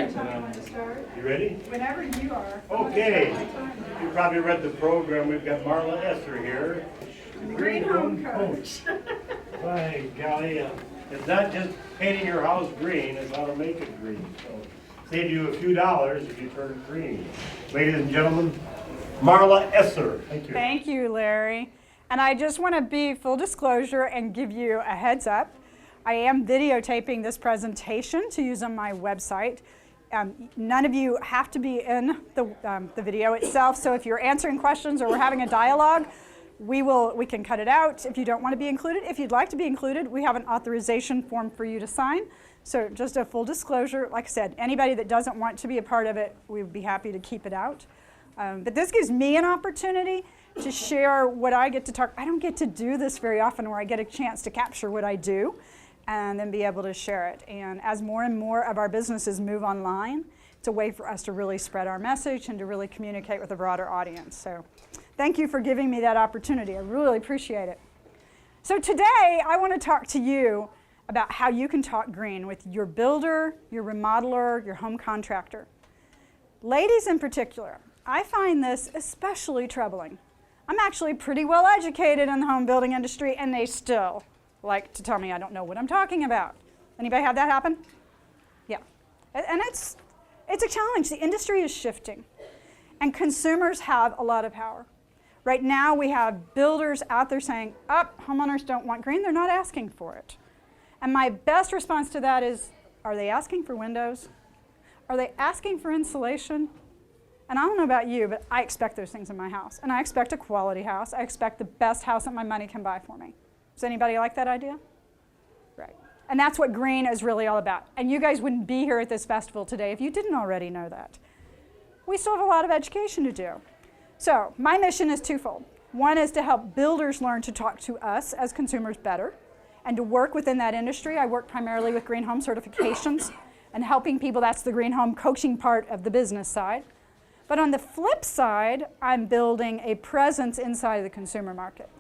You ready? Whenever you are. Okay. You probably read the program. We've got Marla Esser here. Green Home Coach. By golly, it's not just painting your house green, it's how to make it green. So save you a few dollars if you turn it green. Ladies and gentlemen, Marla Esser. Thank you. Thank you, Larry. And I just want to be full disclosure and give you a heads up. I am videotaping this presentation to use on my website. None of you have to be in the video itself, so if you're answering questions or we're having a dialogue, we can cut it out if you don't want to be included. If you'd like to be included, we have an authorization form for you to sign. So just a full disclosure, like I said, anybody that doesn't want to be a part of it, we would be happy to keep it out. But this gives me an opportunity to share what I get to talk. I don't get to do this very often where I get a chance to capture what I do and then be able to share it. And as more and more of our businesses move online, it's a way for us to really spread our message and to really communicate with a broader audience. So thank you for giving me that opportunity. I really appreciate it. So today, I want to talk to you about how you can talk green with your builder, your remodeler, your home contractor. Ladies in particular, I find this especially troubling. I'm actually pretty well educated in the home building industry, and they still like to tell me I don't know what I'm talking about. Anybody have that happen? Yeah. And it's a challenge. The industry is shifting, and consumers have a lot of power. Right now, we have builders out there saying, homeowners don't want green. They're not asking for it. And my best response to that is, are they asking for windows? Are they asking for insulation? And I don't know about you, but I expect those things in my house. And I expect a quality house. I expect the best house that my money can buy for me. Does anybody like that idea? Right. And that's what green is really all about. And you guys wouldn't be here at this festival today if you didn't already know that. We still have a lot of education to do. So my mission is twofold. One is to help builders learn to talk to us as consumers better and to work within that industry. I work primarily with green home certifications and helping people. That's the green home coaching part of the business side. But on the flip side, I'm building a presence inside of the consumer market.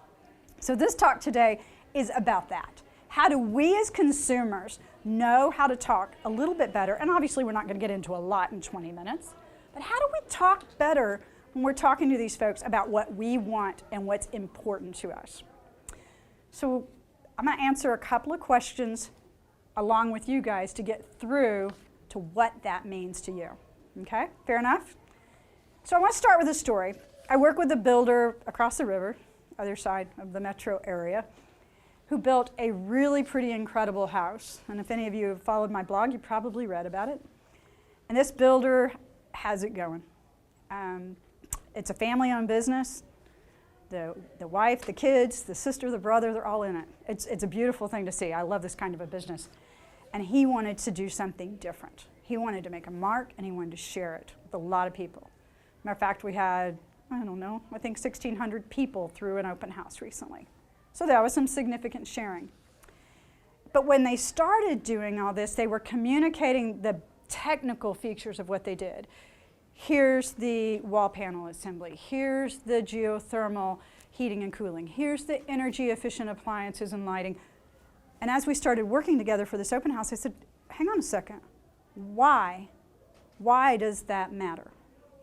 So this talk today is about that. How do we as consumers know how to talk a little bit better? And obviously we're not going to get into a lot in 20 minutes. But how do we talk better when we're talking to these folks about what we want and what's important to us? So I'm going to answer a couple of questions along with you guys to get through to what that means to you. Okay? Fair enough? So I want to start with a story. I work with a builder across the river, other side of the metro area, who built a really pretty incredible house. And if any of you have followed my blog, you probably read about it. And this builder has it going. It's a family-owned business. The wife, the kids, the sister, the brother, they're all in it. It's a beautiful thing to see. I love this kind of a business. And he wanted to do something different. He wanted to make a mark, and he wanted to share it with a lot of people. Matter of fact, we had, I don't know, I think 1,600 people through an open house recently. So that was some significant sharing. But when they started doing all this, they were communicating the technical features of what they did. Here's the wall panel assembly. Here's the geothermal heating and cooling. Here's the energy efficient appliances and lighting. And as we started working together for this open house, I said, hang on a second. Why? Why does that matter?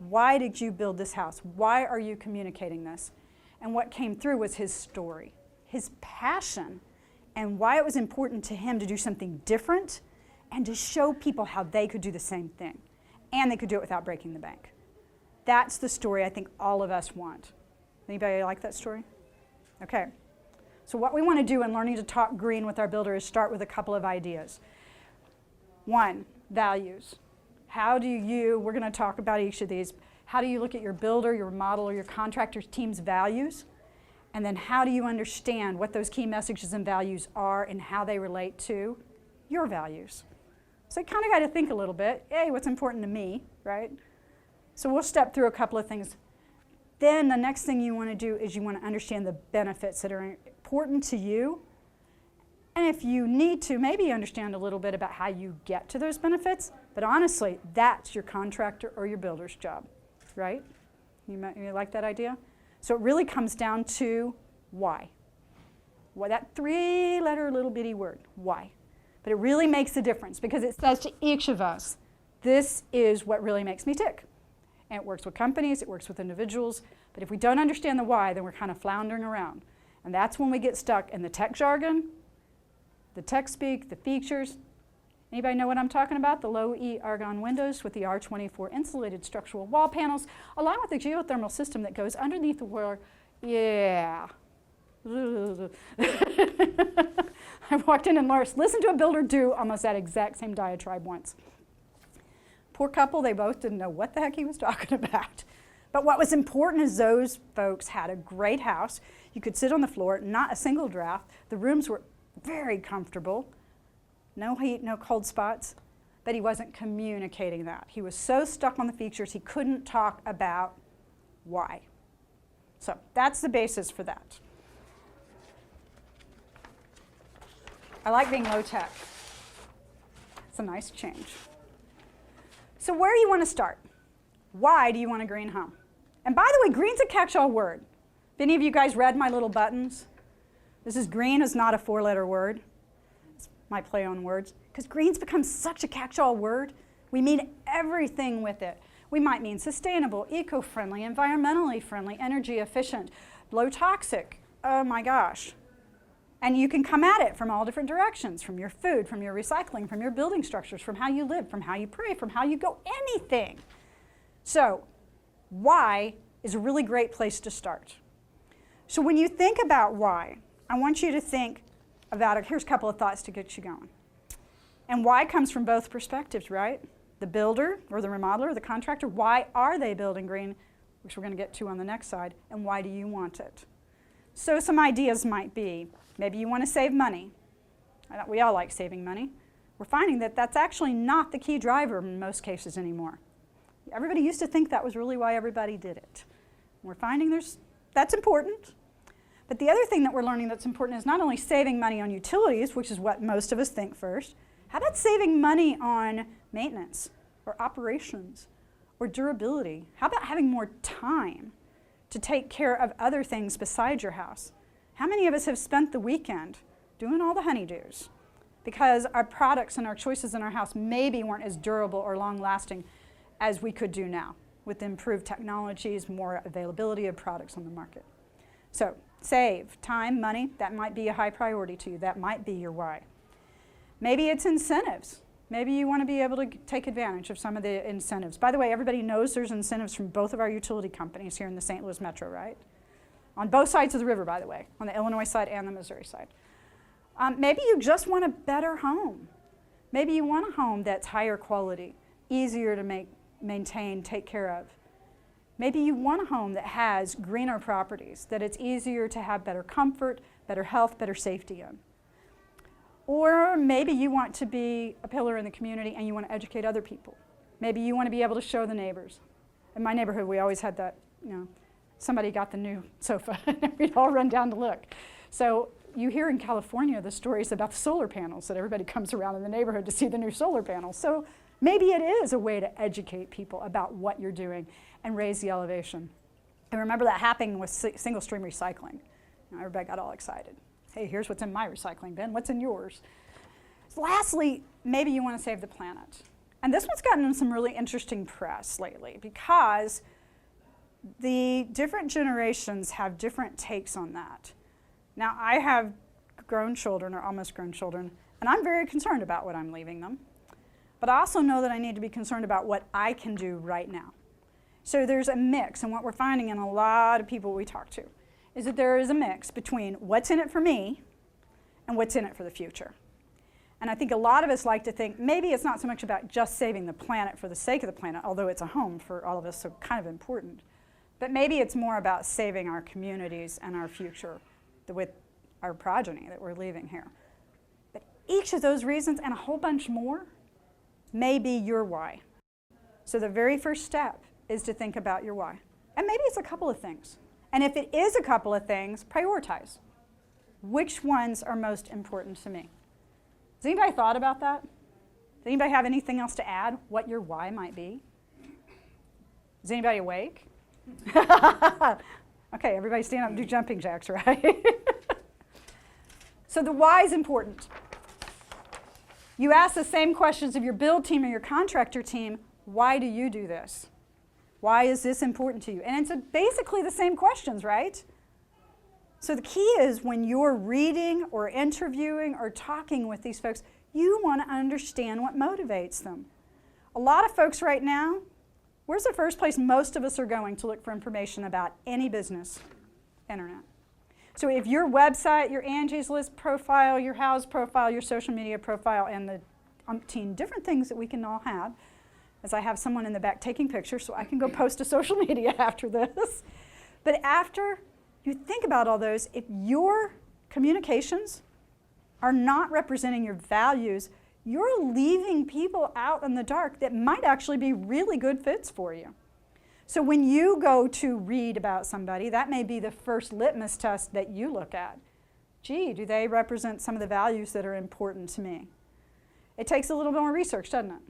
Why did you build this house? Why are you communicating this? And what came through was his story, his passion, and why it was important to him to do something different and to show people how they could do the same thing. And they could do it without breaking the bank. That's the story I think all of us want. Anybody like that story? Okay. So what we want to do in learning to talk green with our builder is start with a couple of ideas. One, values. How do you, we're going to talk about each of these, how do you look at your builder, your remodeler, your contractor's team's values? And then how do you understand what those key messages and values are and how they relate to your values? So you kind of got to think a little bit, hey, what's important to me, right? So we'll step through a couple of things. Then the next thing you want to do is you want to understand the benefits that are important to you. And if you need to, maybe understand a little bit about how you get to those benefits. But honestly, that's your contractor or your builder's job, right? You like that idea? So it really comes down to why. Well, that 3-letter little bitty word, why. But it really makes a difference because it says to each of us, This is what really makes me tick. And it works with companies, it works with individuals, but if we don't understand the why, then we're kind of floundering around. And that's when we get stuck in the tech jargon, the tech speak, the features. Anybody know what I'm talking about? The low E argon windows with the R24 insulated structural wall panels, along with the geothermal system that goes underneath the wall. Yeah. I walked in and listened to a builder do almost that exact same diatribe once. Poor couple, they both didn't know what the heck he was talking about. But what was important is those folks had a great house. You could sit on the floor, not a single draft. The rooms were very comfortable. No heat, no cold spots. But he wasn't communicating that. He was so stuck on the features, he couldn't talk about why. So that's the basis for that. I like being low tech. It's a nice change. So where do you want to start? Why do you want a green home? And by the way, green's a catch-all word. If any of you guys read my little buttons, this is green is not a 4-letter word. It's my play on words. Because green's become such a catch-all word. We mean everything with it. We might mean sustainable, eco-friendly, environmentally friendly, energy efficient, low toxic. Oh my gosh. And you can come at it from all different directions, from your food, from your recycling, from your building structures, from how you live, from how you pray, from how you go, anything. So why is a really great place to start. So when you think about why, I want you to think about it. Here's a couple of thoughts to get you going. And why comes from both perspectives, right? The builder or the remodeler, the contractor, why are they building green, which we're going to get to on the next slide, and why do you want it? So some ideas might be, maybe you want to save money. We all like saving money. We're finding that that's actually not the key driver in most cases anymore. Everybody used to think that was really why everybody did it. We're finding that's important. But the other thing that we're learning that's important is not only saving money on utilities, which is what most of us think first. How about saving money on maintenance or operations or durability? How about having more time to take care of other things besides your house? How many of us have spent the weekend doing all the honeydews because our products and our choices in our house maybe weren't as durable or long-lasting as we could do now with improved technologies, more availability of products on the market? So save time, money, that might be a high priority to you. That might be your why. Maybe it's incentives. Maybe you want to be able to take advantage of some of the incentives. By the way, everybody knows there's incentives from both of our utility companies here in the St. Louis Metro, right? On both sides of the river, by the way, on the Illinois side and the Missouri side. Maybe you just want a better home. Maybe you want a home that's higher quality, easier to maintain, take care of. Maybe you want a home that has greener properties, that it's easier to have better comfort, better health, better safety in. Or maybe you want to be a pillar in the community and you want to educate other people. Maybe you want to be able to show the neighbors. In my neighborhood, we always had that, somebody got the new sofa and we'd all run down to look. So you hear in California the stories about the solar panels, that everybody comes around in the neighborhood to see the new solar panels. So maybe it is a way to educate people about what you're doing and raise the elevation. And remember that happening with single stream recycling. Everybody got all excited. Hey, here's what's in my recycling bin. What's in yours? So lastly, maybe you want to save the planet. And this one's gotten some really interesting press lately because the different generations have different takes on that. Now, I have grown children, or almost grown children, and I'm very concerned about what I'm leaving them. But I also know that I need to be concerned about what I can do right now. So there's a mix, and what we're finding in a lot of people we talk to is that there is a mix between what's in it for me and what's in it for the future. And I think a lot of us like to think maybe it's not so much about just saving the planet for the sake of the planet, although it's a home for all of us, so kind of important. But maybe it's more about saving our communities and our future with our progeny that we're leaving here. But each of those reasons and a whole bunch more may be your why. So the very first step is to think about your why. And maybe it's a couple of things. And if it is a couple of things, prioritize. Which ones are most important to me? Has anybody thought about that? Does anybody have anything else to add, what your why might be? Is anybody awake? Okay, everybody stand up and do jumping jacks, right? So the why is important. You ask the same questions of your build team or your contractor team. Why do you do this? Why is this important to you? And it's basically the same questions, right? So the key is when you're reading or interviewing or talking with these folks, you want to understand what motivates them. A lot of folks right now, where's the first place most of us are going to look for information about any business? Internet. So if your website, your Angie's List profile, your house profile, your social media profile, and the umpteen different things that we can all have, as I have someone in the back taking pictures so I can go post to social media after this. But after you think about all those, if your communications are not representing your values, you're leaving people out in the dark that might actually be really good fits for you. So when you go to read about somebody, that may be the first litmus test that you look at. Gee, do they represent some of the values that are important to me? It takes a little bit more research, doesn't it?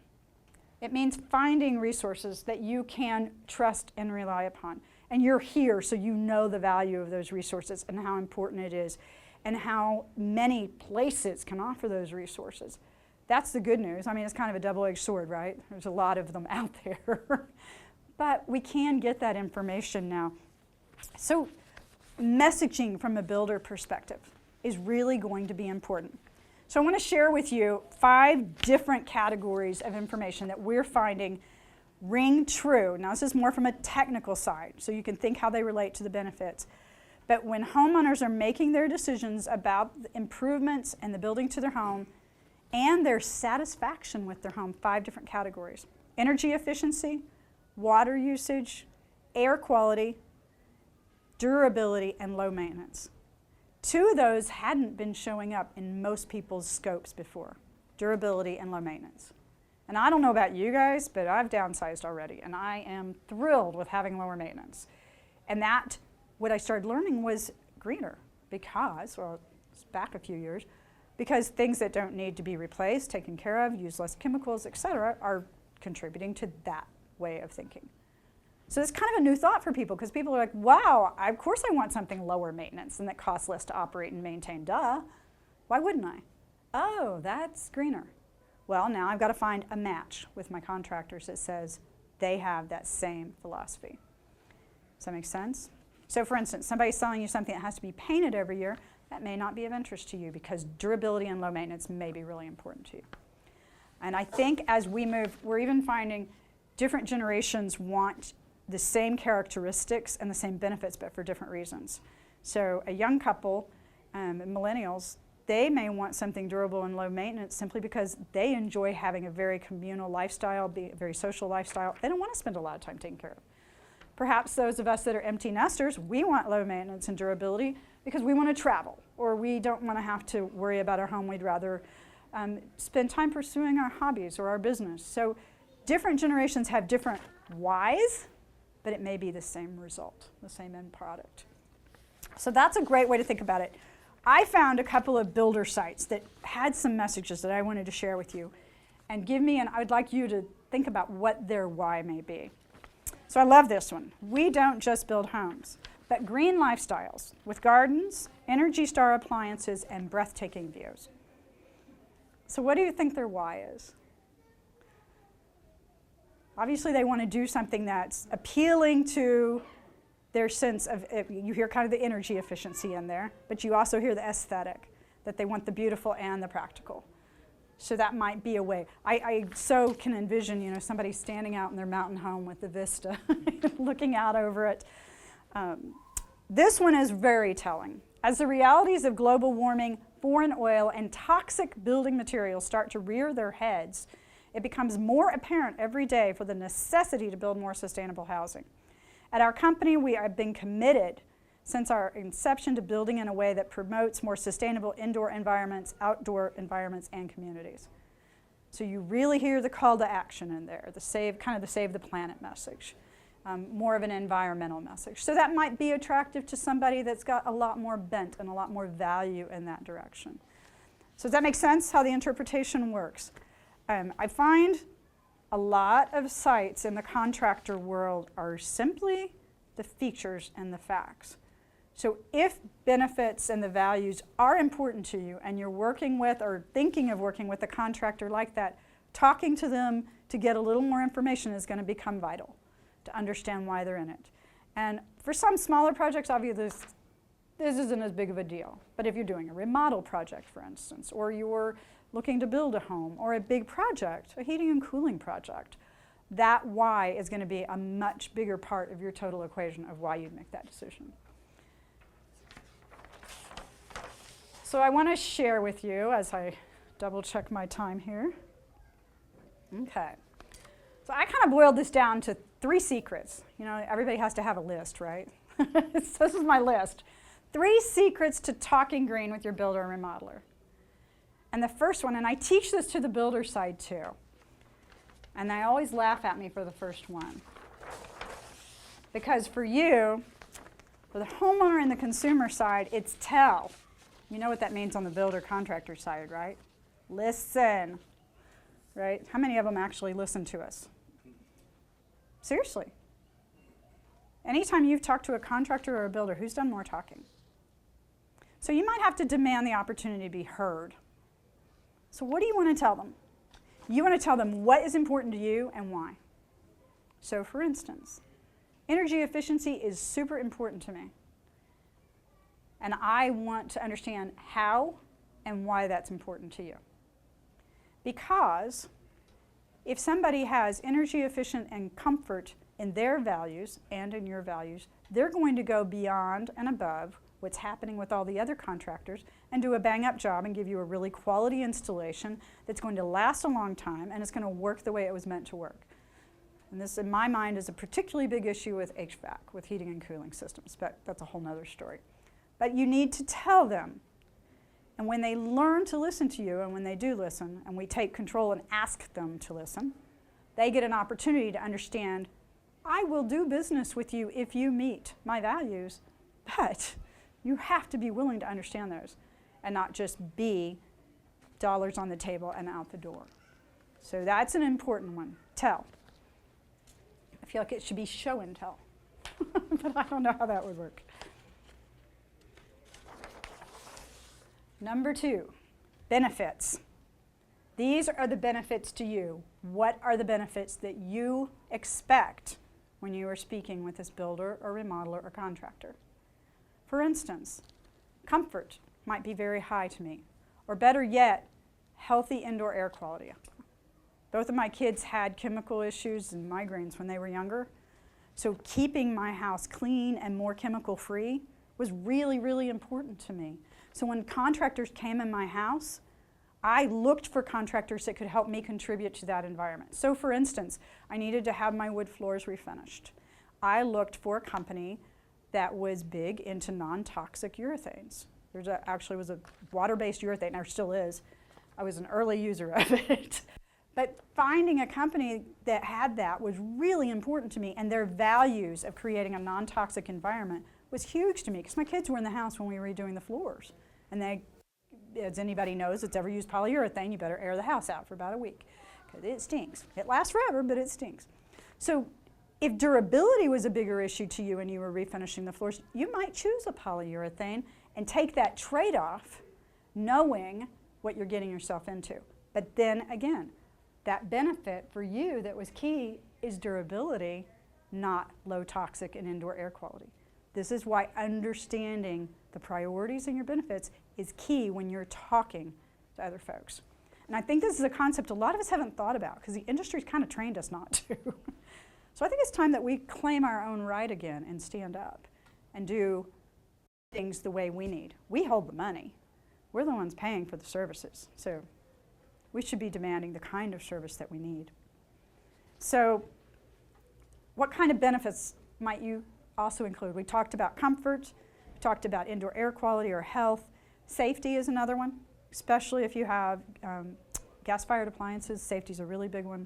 It means finding resources that you can trust and rely upon. And you're here so you know the value of those resources and how important it is and how many places can offer those resources. That's the good news. I mean, it's kind of a double-edged sword, right? There's a lot of them out there. But we can get that information now. So messaging from a builder perspective is really going to be important. So I want to share with you 5 different categories of information that we're finding ring true. Now, this is more from a technical side, so you can think how they relate to the benefits. But when homeowners are making their decisions about the improvements and the building to their home and their satisfaction with their home, 5 different categories. Energy efficiency, water usage, air quality, durability, and low maintenance. 2 of those hadn't been showing up in most people's scopes before, durability and low maintenance. And I don't know about you guys, but I've downsized already, and I am thrilled with having lower maintenance. And that, what I started learning was greener because, well, it's back a few years, because things that don't need to be replaced, taken care of, use less chemicals, et cetera, are contributing to that way of thinking. So it's kind of a new thought for people because people are like, wow, of course I want something lower maintenance and that costs less to operate and maintain, duh. Why wouldn't I? Oh, that's greener. Well, now I've got to find a match with my contractors that says they have that same philosophy. Does that make sense? So for instance, somebody's selling you something that has to be painted every year, that may not be of interest to you because durability and low maintenance may be really important to you. And I think as we move, we're even finding different generations want the same characteristics and the same benefits, but for different reasons. So a young couple, millennials, they may want something durable and low maintenance simply because they enjoy having a very communal lifestyle, a very social lifestyle. They don't want to spend a lot of time taking care of. Perhaps those of us that are empty nesters, we want low maintenance and durability because we want to travel, or we don't want to have to worry about our home. We'd rather spend time pursuing our hobbies or our business. So different generations have different whys, but it may be the same result, the same end product. So that's a great way to think about it. I found a couple of builder sites that had some messages that I wanted to share with you and I would like you to think about what their why may be. So I love this one. We don't just build homes, but green lifestyles with gardens, Energy Star appliances, and breathtaking views. So what do you think their why is? Obviously, they want to do something that's appealing to their sense of, you hear kind of the energy efficiency in there, but you also hear the aesthetic, that they want the beautiful and the practical. So that might be a way. I so can envision, somebody standing out in their mountain home with the vista, looking out over it. This one is very telling. As the realities of global warming, foreign oil, and toxic building materials start to rear their heads, it becomes more apparent every day for the necessity to build more sustainable housing. At our company, we have been committed since our inception to building in a way that promotes more sustainable indoor environments, outdoor environments, and communities. So you really hear the call to action in there, the save the planet message, more of an environmental message. So that might be attractive to somebody that's got a lot more bent and a lot more value in that direction. So does that make sense how the interpretation works? I find a lot of sites in the contractor world are simply the features and the facts. So if benefits and the values are important to you and you're working with or thinking of working with a contractor like that, talking to them to get a little more information is going to become vital to understand why they're in it. And for some smaller projects, obviously this isn't as big of a deal. But if you're doing a remodel project, for instance, or you're looking to build a home, or a big project, a heating and cooling project, that why is going to be a much bigger part of your total equation of why you'd make that decision. So I want to share with you, as I double check my time here. Okay. So I kind of boiled this down to 3 secrets. You know, everybody has to have a list, right? This is my list. 3 secrets to talking green with your builder or remodeler. And the first one, and I teach this to the builder side too, and they always laugh at me for the first one. Because for you, for the homeowner and the consumer side, it's tell. You know what that means on the builder contractor side, right? Listen, right? How many of them actually listen to us? Seriously. Anytime you've talked to a contractor or a builder, who's done more talking? So you might have to demand the opportunity to be heard. So what do you want to tell them? You want to tell them what is important to you and why. So for instance, energy efficiency is super important to me. And I want to understand how and why that's important to you. Because if somebody has energy efficient and comfort in their values and in your values, they're going to go beyond and above what's happening with all the other contractors and do a bang-up job and give you a really quality installation that's going to last a long time and it's going to work the way it was meant to work. And this, in my mind, is a particularly big issue with HVAC, with heating and cooling systems, but that's a whole nother story. But you need to tell them. And when they learn to listen to you, and when they do listen, and we take control and ask them to listen, they get an opportunity to understand, I will do business with you if you meet my values, but you have to be willing to understand those and not just be dollars on the table and out the door. So that's an important one. Tell. I feel like it should be show and tell, but I don't know how that would work. Number 2, benefits. These are the benefits to you. What are the benefits that you expect when you are speaking with this builder or remodeler or contractor? For instance, comfort might be very high to me. Or better yet, healthy indoor air quality. Both of my kids had chemical issues and migraines when they were younger. So keeping my house clean and more chemical free was really, really important to me. So when contractors came in my house, I looked for contractors that could help me contribute to that environment. So for instance, I needed to have my wood floors refinished. I looked for a company that was big into non-toxic urethanes. Actually was a water-based urethane, or still is. I was an early user of it. But finding a company that had that was really important to me, and their values of creating a non-toxic environment was huge to me, because my kids were in the house when we were redoing the floors. And they, as anybody knows that's ever used polyurethane, you better air the house out for about a week, because it stinks. It lasts forever, but it stinks. So if durability was a bigger issue to you and you were refinishing the floors, you might choose a polyurethane and take that trade-off knowing what you're getting yourself into. But then again, that benefit for you that was key is durability, not low toxic and indoor air quality. This is why understanding the priorities and your benefits is key when you're talking to other folks. And I think this is a concept a lot of us haven't thought about because the industry's kind of trained us not to. So I think it's time that we claim our own right again and stand up and do things the way we need. We hold the money. We're the ones paying for the services. So we should be demanding the kind of service that we need. So what kind of benefits might you also include? We talked about comfort, we talked about indoor air quality or health. Safety is another one, especially if you have gas-fired appliances. Safety is a really big one.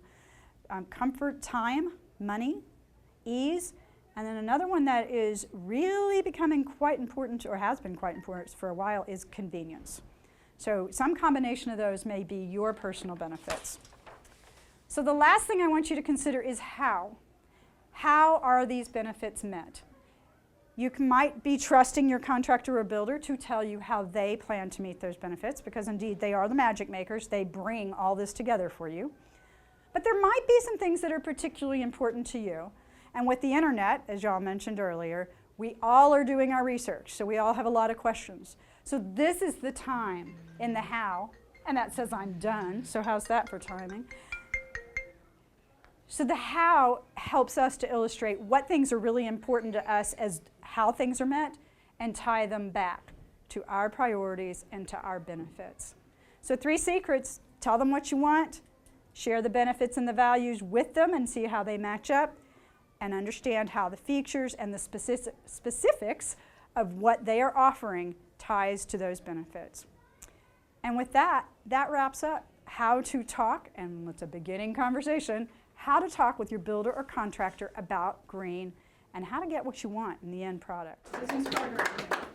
Comfort, time, money, ease, and then another one that is really becoming quite important, or has been quite important for a while, is convenience. So some combination of those may be your personal benefits. So the last thing I want you to consider is how. How are these benefits met? might be trusting your contractor or builder to tell you how they plan to meet those benefits, because indeed they are the magic makers. They bring all this together for you. But there might be some things that are particularly important to you. And with the internet, as y'all mentioned earlier, we all are doing our research, so we all have a lot of questions. So this is the time in the how, and that says I'm done, so how's that for timing? So the how helps us to illustrate what things are really important to us as how things are met, and tie them back to our priorities and to our benefits. So 3 secrets: tell them what you want, share the benefits and the values with them and see how they match up, and understand how the features and the specifics of what they are offering ties to those benefits. And with that, that wraps up how to talk, and it's a beginning conversation, how to talk with your builder or contractor about green and how to get what you want in the end product. Business card or anything?